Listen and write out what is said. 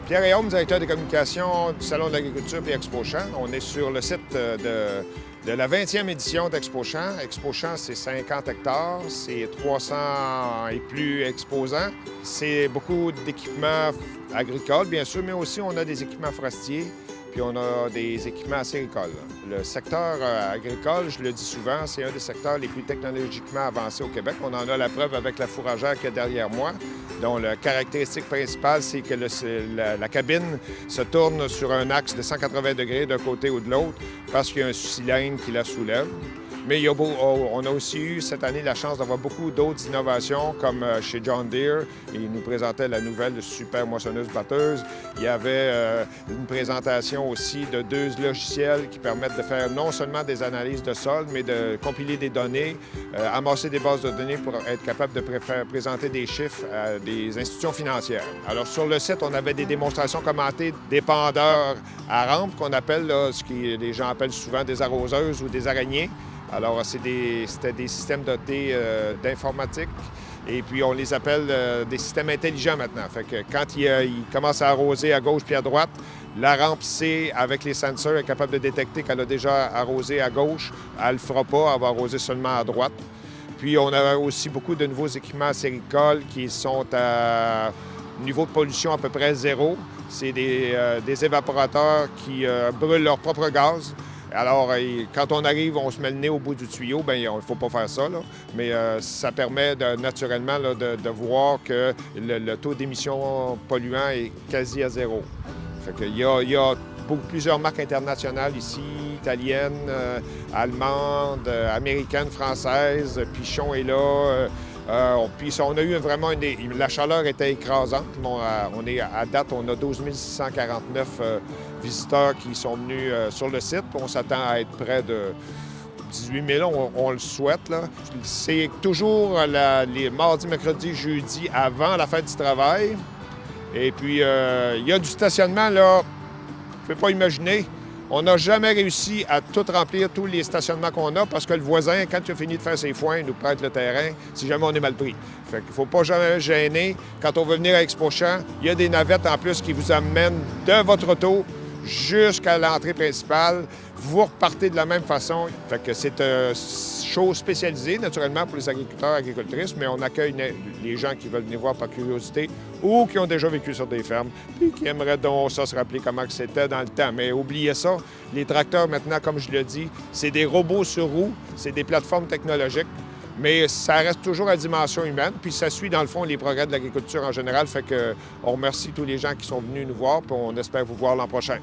Pierre Héaume, directeur des communications du Salon de l'agriculture et Expo-Champs. On est sur le site de la 20e édition d'Expo-Champs. Expo-Champs, c'est 50 hectares, c'est 300 et plus exposants. C'est beaucoup d'équipements agricoles, bien sûr, mais aussi on a des équipements forestiers, puis on a des équipements acéricoles. Le secteur agricole, je le dis souvent, c'est un des secteurs les plus technologiquement avancés au Québec. On en a la preuve avec la fourragère qui est derrière moi, dont la caractéristique principale, c'est que la cabine se tourne sur un axe de 180 degrés d'un côté ou de l'autre parce qu'il y a un cylindre qui la soulève. Mais on a aussi eu cette année la chance d'avoir beaucoup d'autres innovations, comme chez John Deere. Ils nous présentaient la nouvelle super moissonneuse-batteuse. Il y avait une présentation aussi de 2 logiciels qui permettent de faire non seulement des analyses de sol, mais de compiler des données, amasser des bases de données pour être capable de présenter des chiffres à des institutions financières. Alors, sur le site, on avait des démonstrations commentées d'épandeurs à rampe, qu'on appelle, là, ce que les gens appellent souvent des arroseuses ou des araignées. Alors, c'était des systèmes dotés d'informatique et puis on les appelle des systèmes intelligents maintenant. Fait que quand il commence à arroser à gauche puis à droite, la rampe C, avec les sensors, est capable de détecter qu'elle a déjà arrosé à gauche. Elle ne le fera pas, elle va arroser seulement à droite. Puis on a aussi beaucoup de nouveaux équipements acéricoles qui sont à niveau de pollution à peu près zéro. C'est des évaporateurs qui brûlent leur propre gaz. Alors, quand on arrive, on se met le nez au bout du tuyau, bien, il ne faut pas faire ça, là. Mais ça permet naturellement là, de voir que le taux d'émission polluant est quasi à zéro. Fait qu'il y a plusieurs marques internationales ici, italiennes, allemandes, américaines, françaises. Pichon est là. Puis on a eu vraiment la chaleur était écrasante. À date, on a 12 649 visiteurs qui sont venus sur le site. On s'attend à être près de 18 000, on le souhaite, là. C'est toujours les mardis, mercredis, jeudis avant la fête du travail. Et puis, il y a du stationnement, là, vous ne pouvez pas imaginer. On n'a jamais réussi à tout remplir, tous les stationnements qu'on a, parce que le voisin, quand il a fini de faire ses foins, il nous prête le terrain si jamais on est mal pris. Fait qu'il ne faut pas jamais gêner. Quand on veut venir à Expo-Champs, il y a des navettes en plus qui vous amènent de votre auto jusqu'à l'entrée principale. Vous repartez de la même façon. Fait que c'est une chose spécialisée, naturellement, pour les agriculteurs et agricultrices, mais on accueille les gens qui veulent venir voir par curiosité ou qui ont déjà vécu sur des fermes puis qui aimeraient donc ça se rappeler comment c'était dans le temps. Mais oubliez ça, les tracteurs, maintenant, comme je le dis, c'est des robots sur roues, c'est des plateformes technologiques, mais ça reste toujours à dimension humaine, puis ça suit, dans le fond, les progrès de l'agriculture en général. Fait qu'on remercie tous les gens qui sont venus nous voir, puis on espère vous voir l'an prochain.